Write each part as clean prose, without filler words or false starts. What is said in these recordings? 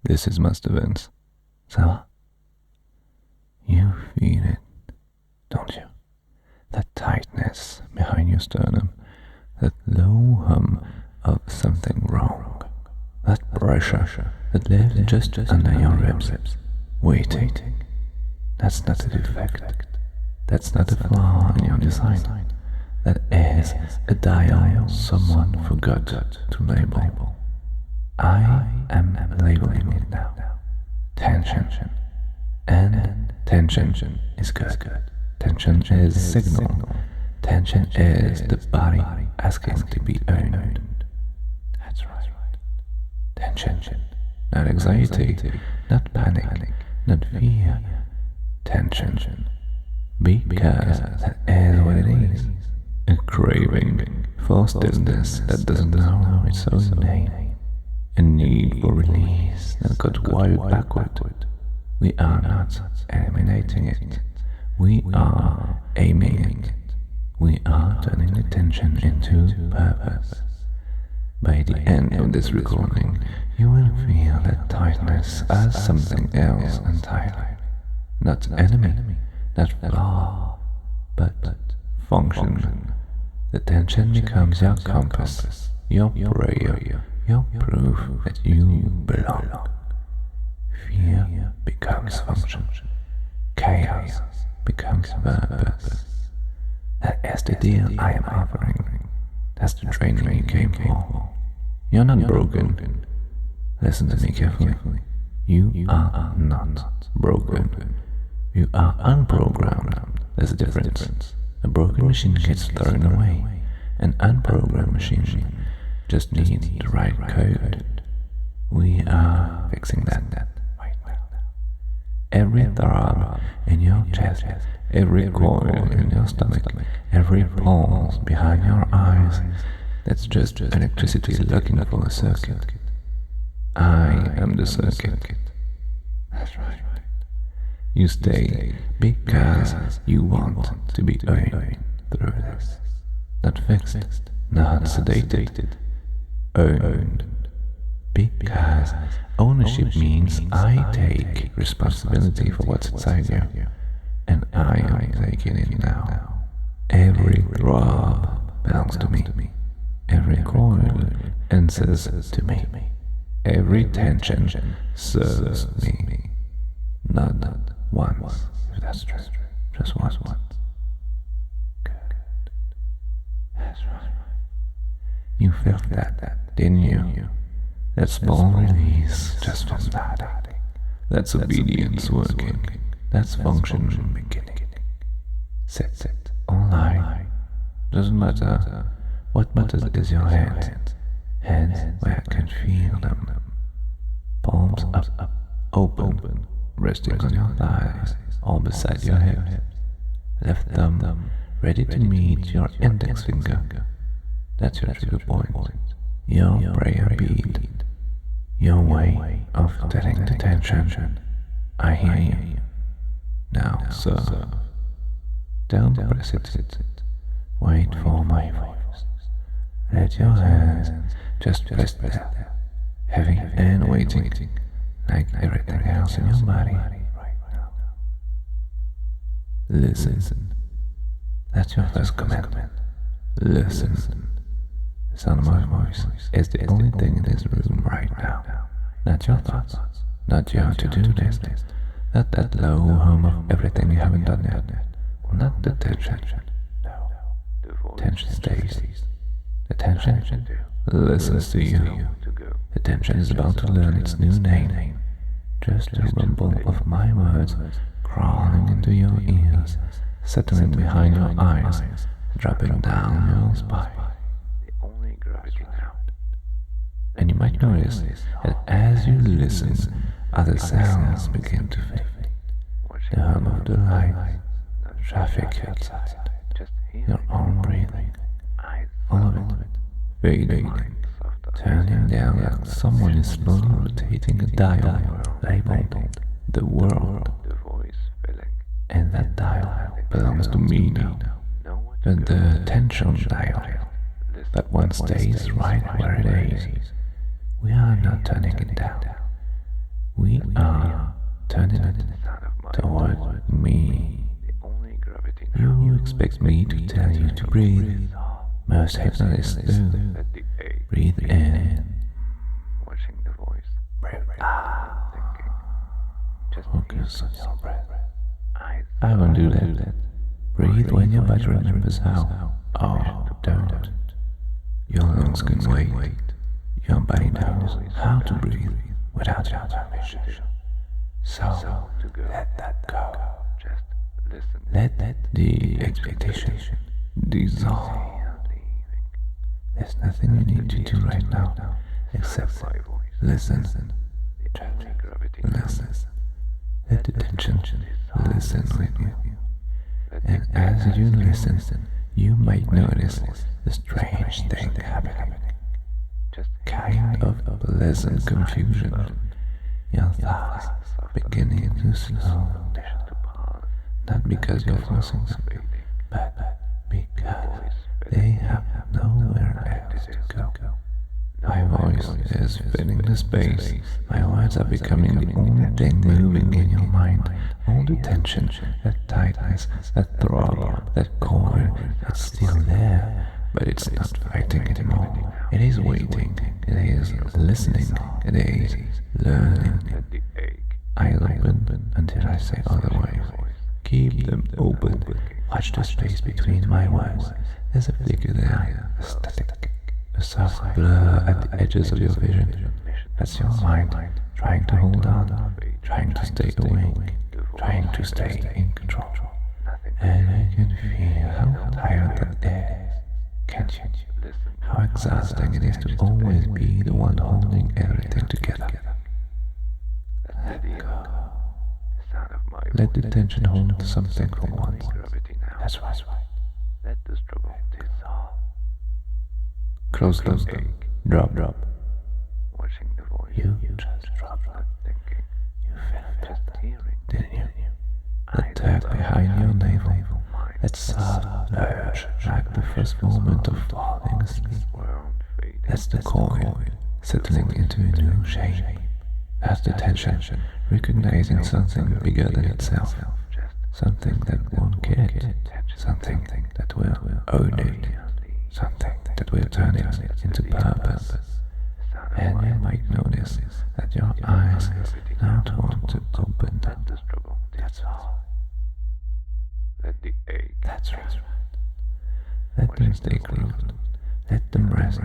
This is Master Vince. So, you feel it, don't you? That tightness behind your sternum, that low hum of something wrong, that pressure that lives just under your ribs, waiting. That's not a defect. That's not a flaw in your design. That is a dial someone forgot to label. I am labeling it now. Tension. And tension is good. Tension is signal. Tension is the body asking to be owned. That's right. Tension. Not anxiety, not panic, not fear. Tension. Because that is what it is. A craving for stillness that doesn't know its own name. A need for release that got wired backward. We are not eliminating it. We are aiming it. We are turning the tension into purpose. By the end of this recording, you will feel that tightness as something else entirely. Not enemy, not flaw, but function. The tension becomes your compass, your prayer, your proof that you belong. Fear becomes function. Chaos becomes purpose. That is the deal I am offering. That's the training you came for. You're not broken. Listen to me carefully. You are not broken. You are unprogrammed. There's a difference. A broken machine gets thrown away. An unprogrammed machine just needs the right code. We are fixing that right now. Every throb in your chest, every coil in your stomach, every pulse behind your eyes, that's just electricity looking for a circuit. I am the circuit. That's right. You stay because you want to be owned through this. Not fixed, not sedated, owned. Because ownership means I take responsibility for what's inside you, and I am taking it now. Every throb belongs to me. Every coil answers to me. Every tension serves me. Not once, if that's true. Just once. Good. That's right. You felt that, didn't you? That small release just from that. That's obedience working. That's function beginning. Sit. All right. Doesn't matter. What matters is your hands. Hands where I can feel them. Palms up, open, resting on your thighs, all beside your hips. Left thumb ready to meet your index finger. That's your trigger point. Your prayer bead. Your way of telling the tension. I hear you. Now serve. Don't press it. Wait for my voice. Let your hands just rest there. Heavy and waiting, like everything else in your body right now. Listen. That's your first commandment. Listen. The sound of my voice is the only thing in this room right now. Not your thoughts, not your to-do list, not that low hum of everything you haven't done yet, not the tension. No, tension stays. The tension listens to you. The tension is about to learn its new name. Just a rumble of my words crawling into your ears, settling behind your eyes, dropping down your spine. And you might notice that as you listen, other sounds begin to fade. The hum of the light, traffic outside, your own breathing, all of it fading, turning down like someone is slowly rotating a dial labeled the world. And that dial belongs to me now. The tension dial. That one stays right where it is. We are not turning it down. We are turning it toward me. You expect me to tell you to breathe. Most hypnotists do. Breathe in. Breathe out. Focus on your breath. I won't do that. Breathe when your body remembers how. Oh, don't. Your lungs can wait. Your body knows how to breathe without your permission. So, let that go. Let the expectation dissolve. There's nothing you need to do right now except listen. Just listen. Let the tension listen with you. And as you listen, you might notice a strange thing happening. Kind of pleasant confusion. Your thoughts beginning to slow down. Not because you're forcing them, but because they have nowhere else to go. My voice is filling the space. My words are becoming the only thing moving in your mind. All the tension, that tightness, that throb, that coil, it's still there, but it's not fighting anymore. It is waiting. It is listening. It is learning. I open until I say otherwise. Keep them open. Watch the space between my words. There's a flicker there, a static, a soft blur at the edges of your vision. That's your mind trying to hold on, trying to stay awake, trying to stay in control. And you can feel how tired that is, can't you? How exhausting it is to always be the one holding everything together. Let go. Let the tension hold something for once. That's right. Let the struggle dissolve. Close them. Drop. Watching the voice. You just drop. Thinking. You felt it, didn't you? The tug behind your navel. That soft urge, like the first moment of falling asleep. That's the coil, settling into a new shape. That's the tension, recognizing something bigger than itself. Something that won't get, something that will own it, something that will turn it into purpose. And you might notice that your eyes don't want to open. That's all. That's right. Let them stay closed. Let them rest.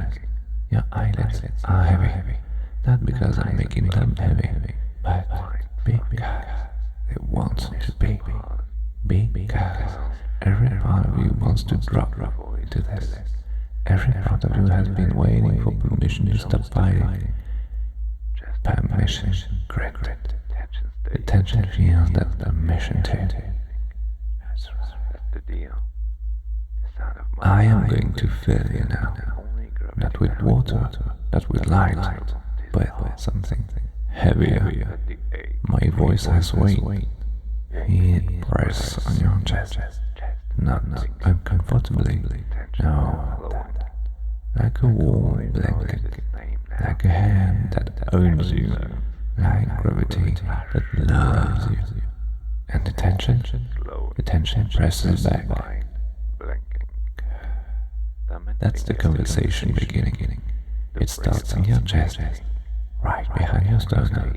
Your eyelids are heavy, not because I'm making them heavy, but because they want to be. Because every part of you wants to drop into this. Every part of you has been waiting for permission to stop fighting. Permission granted. The tension feels that permission too. That's right. I am going to fill you now. Not with water, not with light, but with something heavier. My voice has weight. Feel it press on your chest. Not uncomfortably, no. Like a warm blanket, like a hand that owns you, like gravity that loves you. And the tension presses back. That's the conversation beginning. It starts in your chest, right behind your sternum,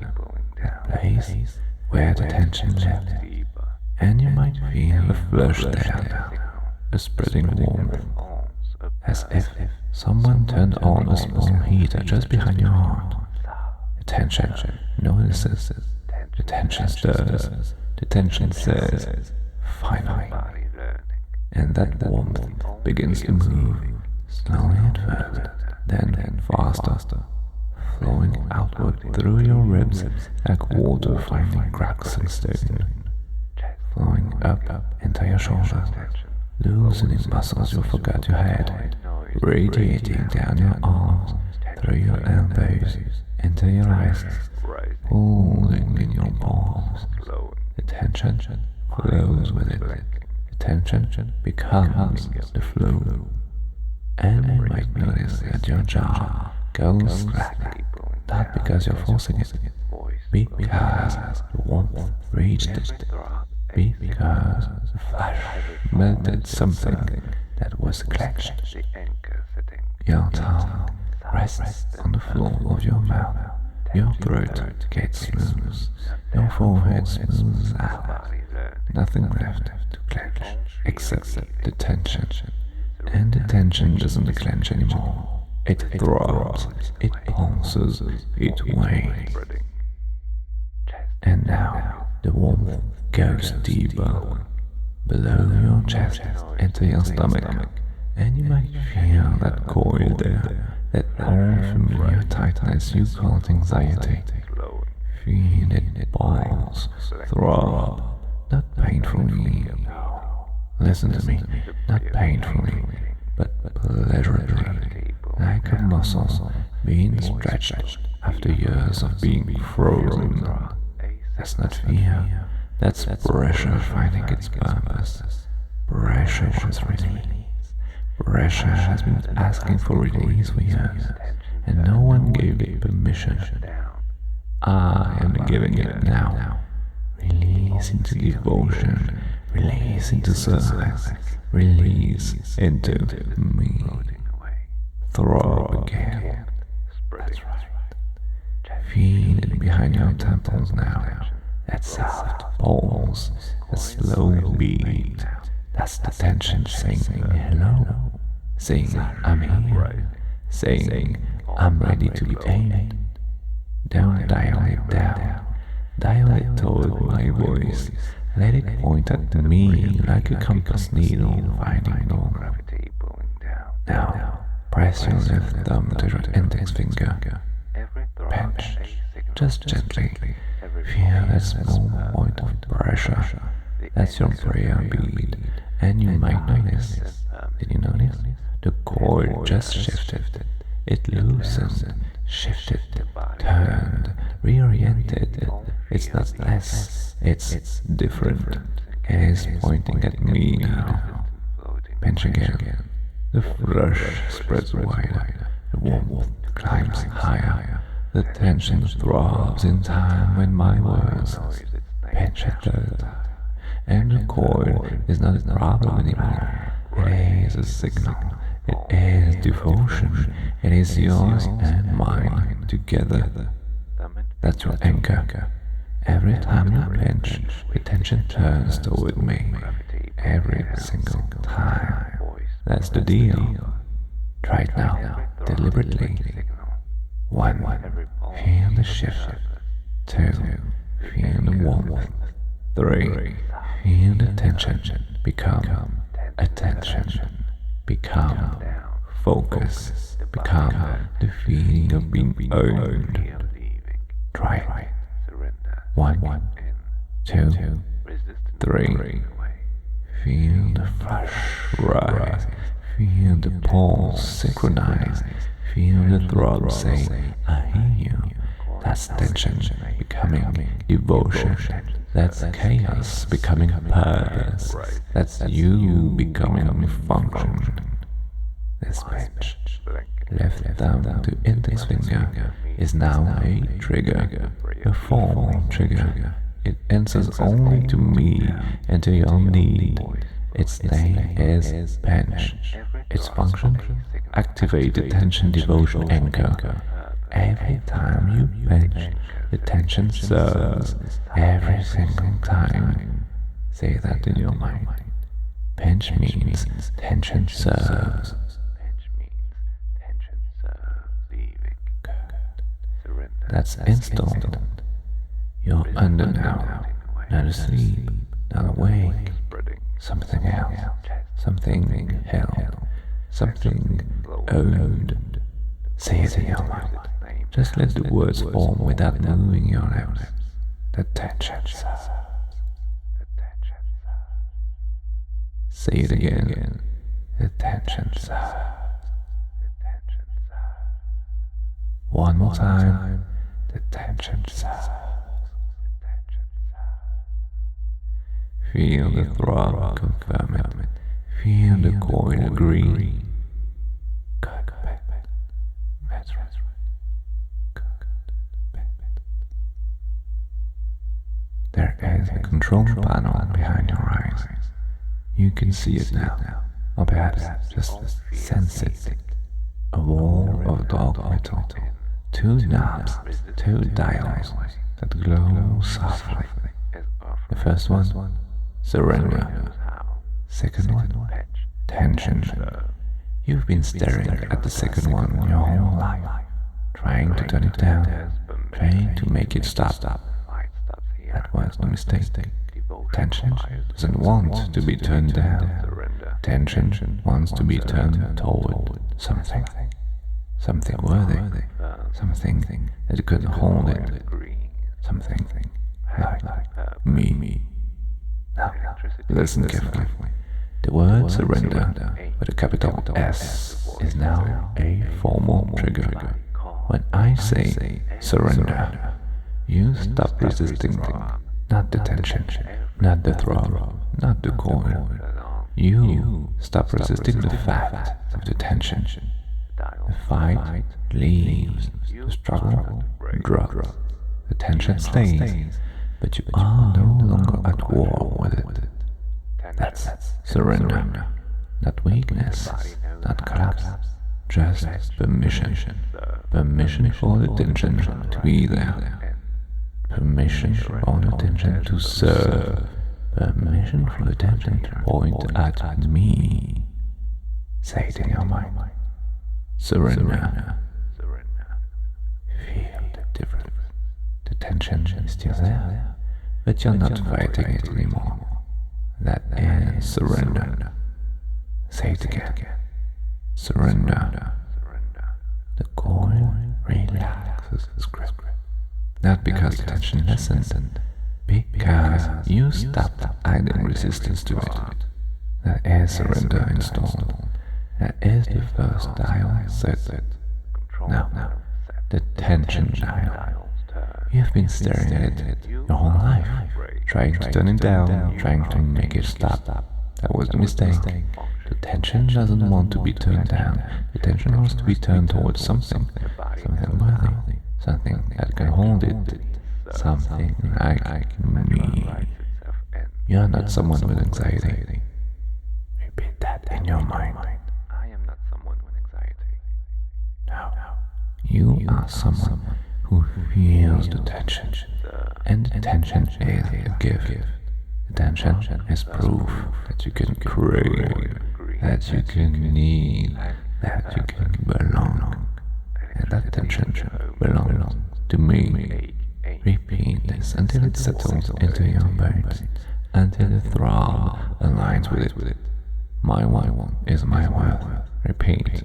that place where the tension left. And you might feel a flush there, a spreading warmth, as if someone turned on a small heater just behind your heart. The tension notices, the tension stirs, the tension says, finally. And that warmth begins to move, slowly at first, then faster, flowing outward through your ribs like water finding cracks in stone, flowing up into your shoulders, loosening muscles you forgot you had, radiating down your arms, through your elbows, into your wrists, holding in your palms. The tension flows with it. The tension becomes the flow. And you might notice that your jaw goes slack, not because you're forcing it, because the warmth reached it, because the flesh melted something that was clenched. Your tongue rests on the floor of your mouth, your throat gets smooth, your forehead smooths out, nothing left to clench except the tension. And the tension doesn't clench anymore. It throbs, it pulses, it waves. And now the warmth goes deeper, below your chest, into your stomach, and you might feel that coil there, that old familiar tightness you called anxiety. Feel it pulse, throb, not painfully. Listen to me, not painfully, but pleasurably, like a muscle being stretched after years of being frozen. That's not fear, that's pressure finding its purpose. Pressure wants release. Pressure has been asking for release for years, and no one gave it permission. I am giving it now. Release into devotion, release into service, release into me. Throb again. That's right. Feel it behind your temples now. That soft pulse, the slow beat. That's the tension saying hello, saying I'm here, saying I'm ready to be aimed. Don't dial it down, dial it toward my voice. Let it point at me like a compass needle finding normal. Now, press your left thumb to your index finger. Pinch, just gently. Feel that small point of pressure. That's your prayer bead, and you might notice. Did you notice? The coil just shifted. It loosened, shifted, turned, reoriented. It's not less, it's different. It is pointing at me now. Pinch again. The flush spreads wider. The warmth climbs higher. The tension throbs in time when my words pinch a third time. And the coil is not a problem anymore. It is a signal. It is devotion. It is yours and mine together. That's your anchor. Every time you pinch, the tension turns toward me. Every single time. That's the deal. Try it now, deliberately. 1. Feel the shift. 2. Feel the warmth. 3. Feel the tension become attention. Become focus. Become the feeling of being owned. Try it. 1, 2, 3. Feel the flush rise. Feel the pulse synchronize. Feel the throb say, I hear you. That's tension becoming devotion. That's chaos becoming purpose. That's you becoming function. This pinch, left thumb to index finger, is now a trigger, a formal trigger. It answers only to me and to your need. Its name is pinch. Its function? Activate the tension devotion anchor. Every time you pinch, the tension serves. Every single time. Say that in your mind. Pinch means tension serves. That's installed. You're under now, not asleep, not awake. Something else, something held, something owned. Say it in your mind. Just let the words form without moving your lips. The tension serves. Say it again. The tension serves. One more time. The tension serves. Feel the throb confirm it. Feel the coil agree. Good, that's right. Good. There is a control panel behind your eyes. You can see it now, or perhaps just sense it. A wall of dark metal, 2 knobs, 2 dials that glow softly. The first one, surrender. Second one, tension. You've been staring at the second one your whole life, trying to turn it down, trying to make it stop. That was the mistake. Tension doesn't want to be turned down. Tension wants to be turned toward something worthy, something that could hold it, something like me. Now, listen carefully. The word surrender with a capital S is now a formal trigger. When I say surrender, you stop resisting, not the tension, not the throb, not the coil. You stop resisting the fact of the tension. The fight leaves, the struggle drops, the tension stays, but you are no longer at war with it. That's surrender, not weakness, not collapse, just permission. Permission for the tension to be there. Permission for the tension to serve. Permission for the tension to point at me. Say it in your mind. Surrender. Feel the difference. The tension is still there, but you're not fighting it anymore. That is surrender. Say it again. Surrender. The coil relaxes its grip. Not because the tension lessened, because you stopped adding resistance to it. That is surrender installed. That is the first dial set. Now, the tension dial. You've been staring at it your whole life, trying to turn it down, trying to make it stop. That was the mistake. The tension doesn't want to be turned down. The tension wants to be turned towards something worthy, something that can hold it, something like me. You're not someone with anxiety. Repeat that in your mind. I am not someone with anxiety. Now, you are someone who feels the tension, and the tension is a gift. The tension is proof that you can crave, that you can need, that you can belong, and that tension belongs to me. Repeat this until it settles into your bones, until the throb aligns with it. My one is my worth. Repeat.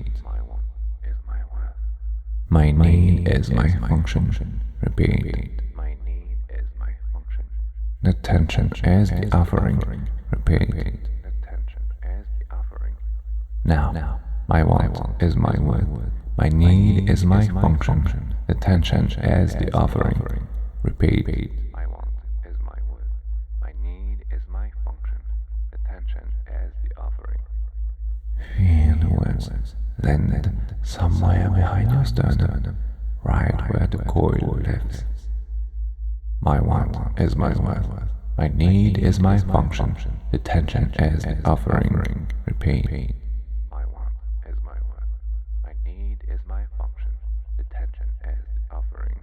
My need is my function. Repeat. My need is my function. The tension is the offering. Repeat. The tension is the offering. Now, my want is my worth. My need is my function. The tension is the offering. Repeat. My want is my worth. My need is my function. The tension is the offering. Feel the words landed somewhere behind your sternum, right where the coil lifts. My want is my worth. My need is my function. The tension is the offering. Repeat. My want is my worth. My need is my function. The tension is the offering.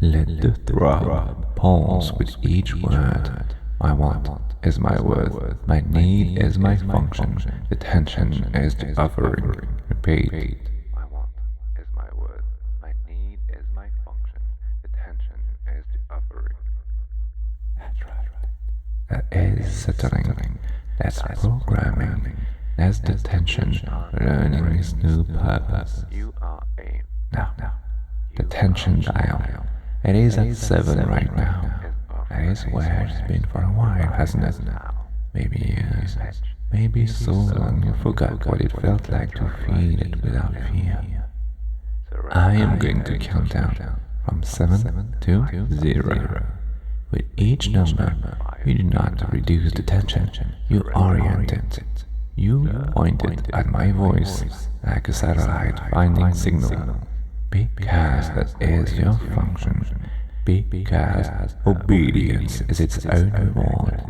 Let the throb pulse with each word. My want is my worth. My need is my function. The tension is the offering. Repeat. My want is my worth. My need is my function. The tension is the offering. That's right. That is settling. That's programming. That's the tension learning its new purpose. You are a. Now, the tension dial. It is at 7 right now. That is where it's been for a while, hasn't it? Maybe years, maybe so long you forgot what it felt like to feel it without fear. I am going to count down from 7 to 0. With each number, you do not reduce the tension, you orient it. You point it at my voice like a satellite finding signal, because that is your function. Because obedience is its own reward.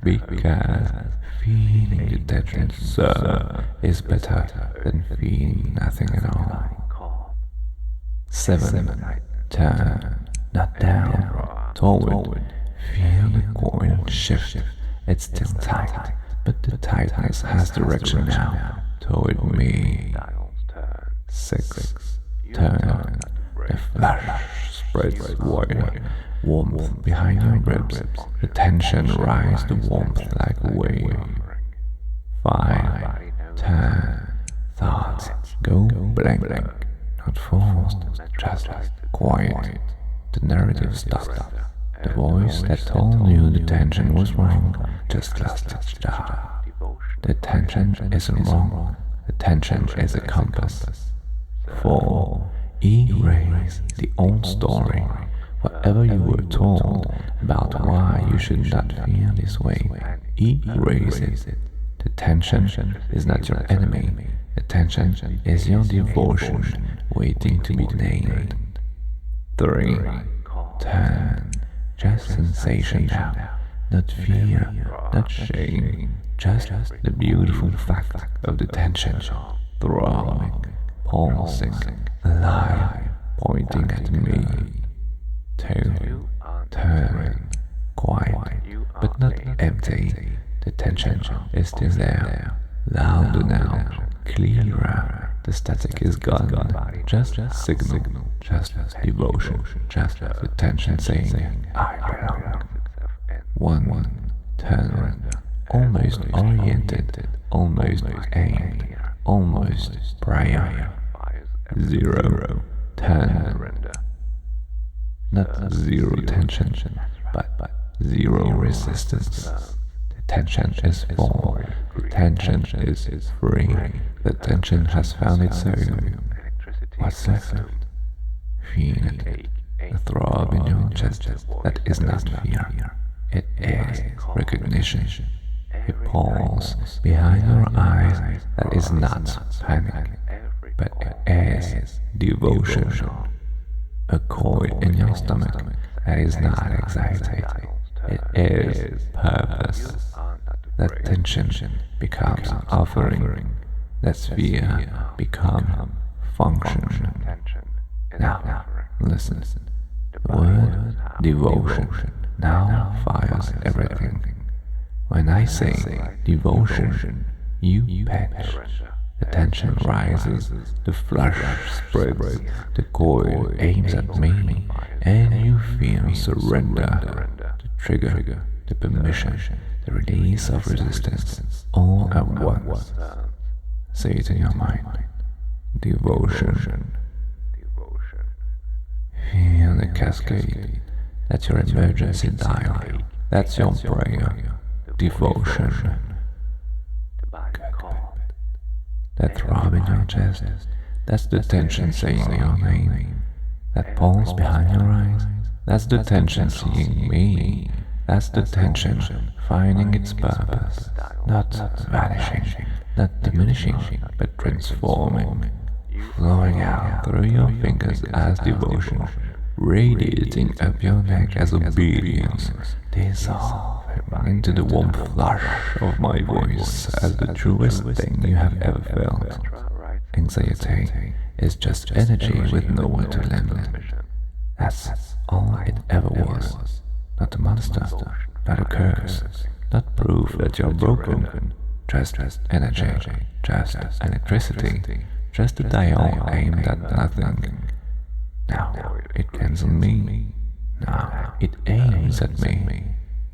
Because feeling the tension so is better than feeling nothing at all. 7. Turn, not down, toward. Feel the coil shift. It's still tight, but the tightness has direction now, toward me. 6. Turn. The flash spreads wider. Warmth behind your ribs. The tension rises to warmth like a wave. 5. Turn. Thoughts go blank. Not forced, just quiet. The narrative stopped. The voice that told you the tension was wrong just lost its job. The tension isn't wrong. The tension is a compass. 4. Erase the old story. Whatever you were told about why you should not feel this way, erase it. The tension is not your enemy. The tension is your devotion waiting to be named. 3. Turn. Just sensation now. Not fear, not shame. Just the beautiful fact of the tension. Throbbing, pulsing, alive, pointing at me. 2. Turn. Quiet, but not empty. The tension is still there. Louder now, clearer. The static is gone. Just signal, just devotion, just the tension saying, I belong. 1. Turn. Almost oriented, almost aimed, almost prayer. 0. Turn. Not zero tension, but zero resistance. The tension is full. The tension is free. The tension has found its own. What's left? Feel it. The throb in your chest that is not fear. It is recognition. A pulse behind your eyes that is not panic, but it is devotion. A coil in your stomach that is not anxiety. It is purpose. That tension becomes offering. That fear becomes function. Now, listen. The word devotion now fires everything. When I say devotion, you patch. The tension rises, the flush spreads, the coil aims at me, and you feel surrender, the trigger, the permission, the release of resistance, all at once. Say it in your mind. Devotion. Feel the cascade. That's your emergency dial. That's your prayer. Devotion. That throb in your chest, that's the tension saying your name. That pulse behind your eyes, that's the tension seeing me. That's the tension finding its purpose, not vanishing, not diminishing, but transforming, flowing out through your fingers as devotion, radiating up your neck as obedience, dissolving into the warm flush of my voice as the truest thing you have ever felt. Anxiety is just energy with nowhere to land. That's all it ever was. Not a monster, not a curse, not proof that you're broken. Just energy, just electricity, just a dial aimed at nothing. Now it cancels me. Now it aims at me.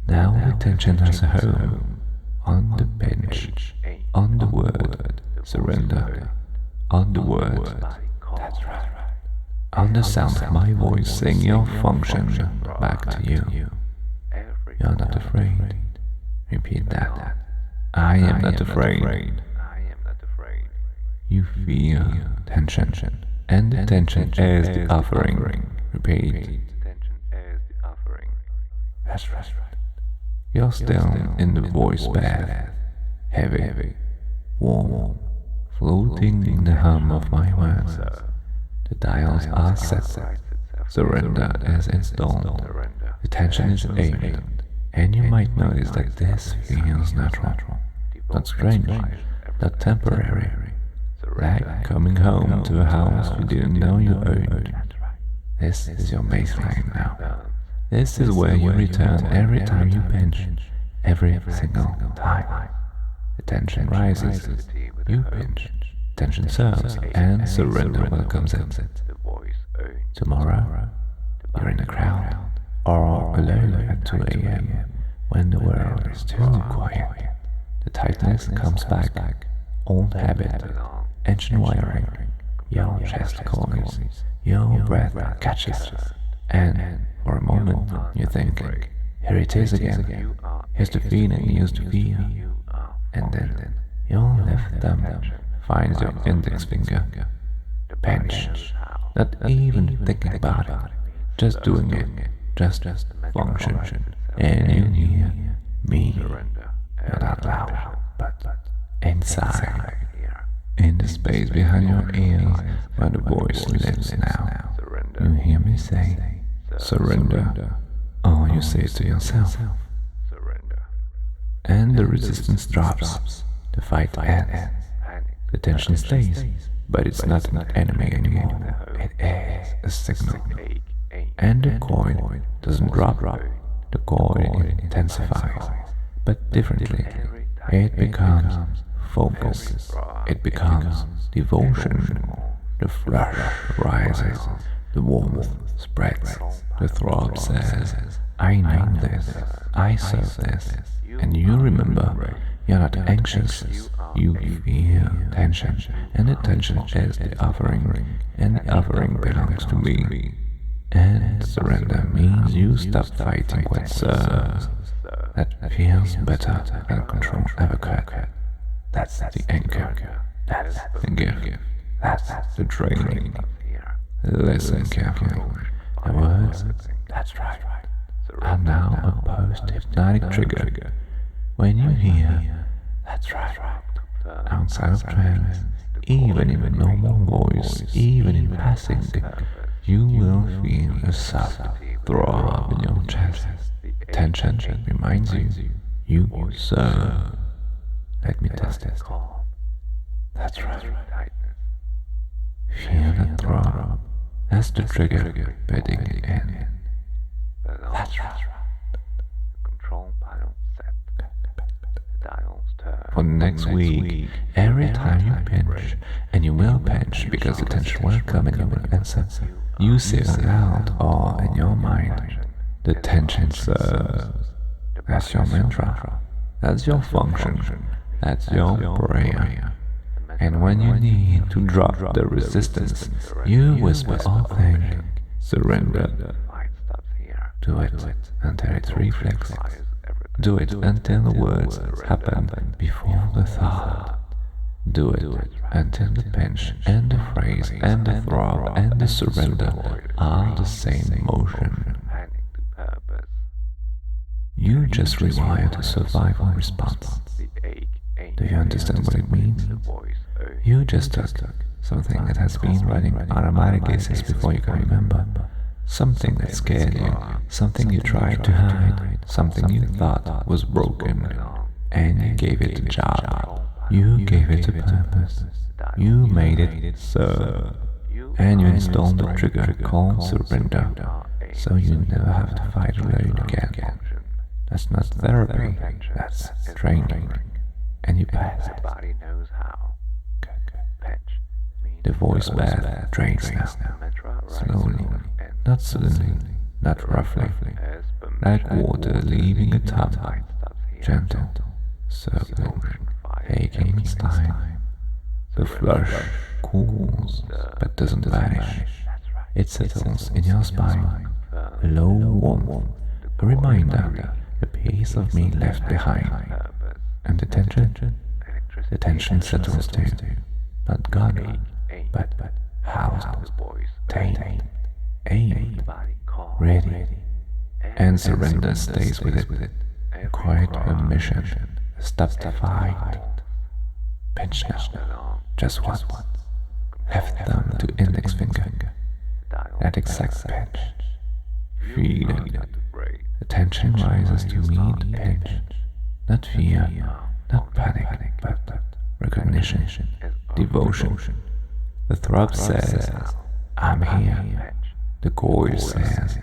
Now the tension has a home. On the bench, on the word, surrender. On the word, that's right. On the sound of my voice saying your function back to you. You're not afraid. Repeat that. I am not afraid. You feel tension, and the tension is the offering. Repeat. That's right. You're still in the voice bath, heavy, warm, floating in the hum of my words. The dials are set. Surrender is installed. The tension is aimed, and you might notice that this feels natural, not strange, not temporary, like coming home to a house you didn't know you owned. This is your baseline now. This is where you return every time you pinch, every single time. The tension rises, you pinch, tension serves, and surrender welcomes it. Tomorrow, you're in a crowd, or alone at 2 a.m. when the world is too quiet. The tightness comes back, old habit, ancient wiring, your chest coils, your breath catches, and for a moment you're thinking, here it is again, here's the feeling you used to feel, and then your left thumb finds your index finger, pinch, not even thinking about it, just doing it, just function, and you hear me, not out loud, but inside, in the space behind your ears where the voice lives now. You hear me say, surrender, or you say it to yourself. And the resistance drops, the fight ends, the tension stays, but it's not an enemy anymore, it is a signal. And the coil doesn't drop, the coil intensifies, but differently. It becomes focus, it becomes devotion. The flush rises, the warmth spreads, the throb says, I know this, I serve this, and you remember, you're not anxious, you feel tension, and the tension is the offering, and the offering belongs to me. And surrender means you stop fighting what serves. That feels better than control ever could. That's the anchor, that's the gift, that's the training. Listen carefully. The words, that's right, are now a post-hypnotic trigger. When you hear, that's right, outside of trance, even in a normal voice, even in passing, you will feel a soft throb in your chest. Tension reminds you serve. Let me test it. That's right. Feel the throb. That's the trigger bedding in. That's right. For the next week, every time you pinch, and you will pinch because the tension will come and you will answer, you say it aloud or in your mind, the tension serves. That's your mantra, that's your function, that's your prayer. And when you need to drop the resistance, you whisper or think, surrender. Do it until it's reflex. Do it until the words happen before the thought. Do it until the pinch and the phrase and the throb and the surrender are the same motion. You just rewire the survival response. Do you understand what it means? You just took something that has been running automatically since before you can remember. Something that scared you, something you tried to hide, something you thought was broken, and you gave it a job. You gave it a purpose. You made it serve. And you installed the trigger called surrender, so you never have to fight alone again. That's not therapy, that's training. And you passed. The voice bath drains now, slowly, not suddenly, not roughly, like water leaving a tub, gentle, circling, taking its time. The flush cools, but doesn't vanish. It settles in your spine, a low warmth, a reminder, a piece of me left behind. And the tension settles too, not gone, but housed, tamed, aimed, ready, and surrender stays with it, quite a mission, stop the fight. Pinch now, just one, left thumb to index finger, that exact pitch. Feel it. The tension rises to meet pitch. Not fear, not panic, but recognition, devotion. The throb says, I'm here. The coil says,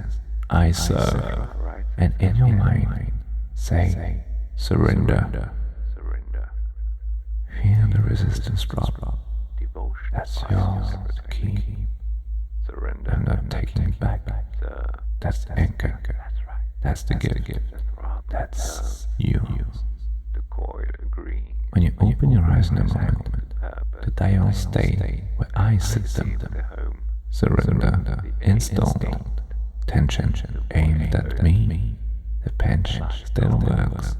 I serve. And in your mind, say, surrender. Feel the resistance drop. That's yours to keep. I'm not taking it back. That's the anchor. That's the gift. That's you. When you open your eyes in a moment, the dials stay where I set them. Surrender, installed. Tension aimed at me. The pinch still works.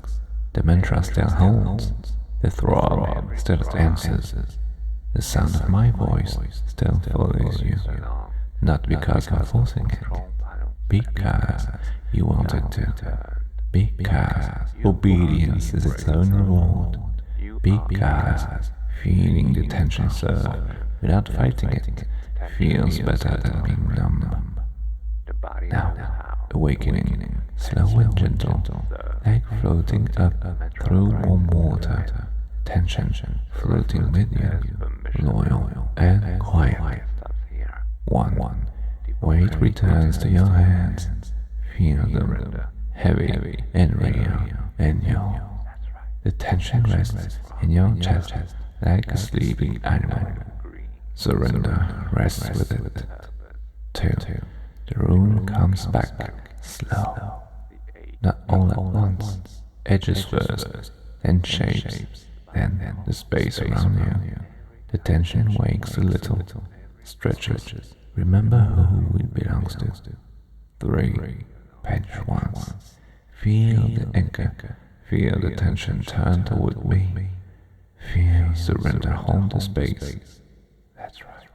The mantra still holds. The throb still answers. The sound of my voice still follows you. Not because I'm forcing it, because you want it to. Because obedience is its own reward. Because feeling the tension serve without fighting it feels better than being numb. Now, awakening, slow and gentle, like floating up through warm water, tension floating with you, loyal and quiet. 1. Weight returns to your hands, feel them, heavy and real and young. The tension rests in your chest like a sleeping animal. Surrender rests with it. 2. The room comes back slow, not all at once. Edges first, then shapes, then the space around you. The tension wakes a little, stretches. Remember who it belongs to. 3. Pinch once. Feel the anchor. Feel the tension turn toward me. Feel surrender hold the space. That's right.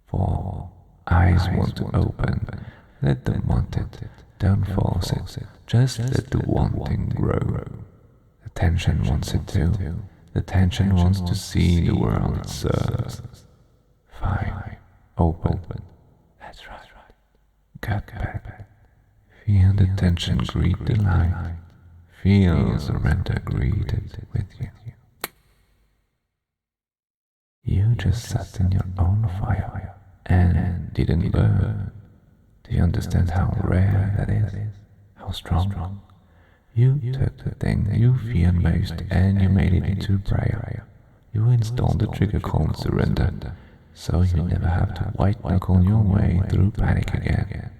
4. Eyes want to open. Let them want it. Don't force it. Just let the wanting grow. The tension wants it too. The tension wants to see the world it serves. 5. Open. That's right. Gut back. Feel the tension greet the light. Feel surrender greeted with you. You just sat in your own fire and didn't burn. Do you understand how rare that is? How strong? You took the thing you fear most and you made it into prayer. You installed the trigger called surrender, so you never have to white-knuckle your way through panic again.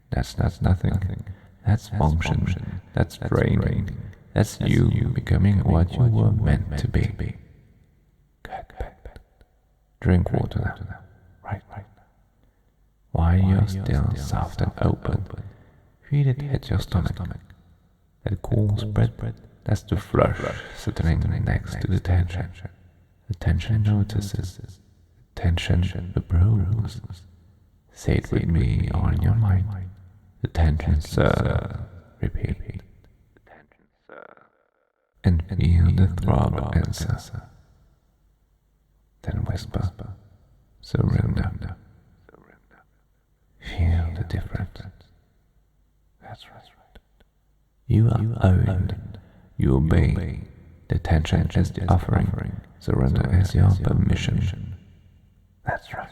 That's not nothing. That's function. That's training. That's you becoming what you were meant to be. Good. Drink water now. Right. While you're still soft and open, feel it hit your stomach. That cool spread, that's the flush sitting next to the tension. The tension notices. The tension approves. Say it with me or in your mind. The tension, sir. Repeat. The tension, sir. And feel the throb answer. Then whisper. Surrender. Feel the difference. That's right. You are owned. You obey. The tension is the offering. Surrender is your permission. That's right.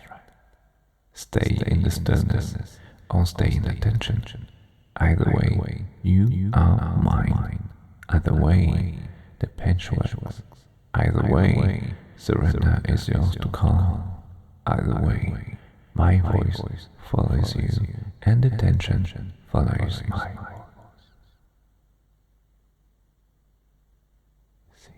Stay in the stillness or stay in the tension. Either way, you are mine. Either way, the pinch works. Either way, surrender is yours to call. Either way, my voice follows you, and the tension follows my voice. See.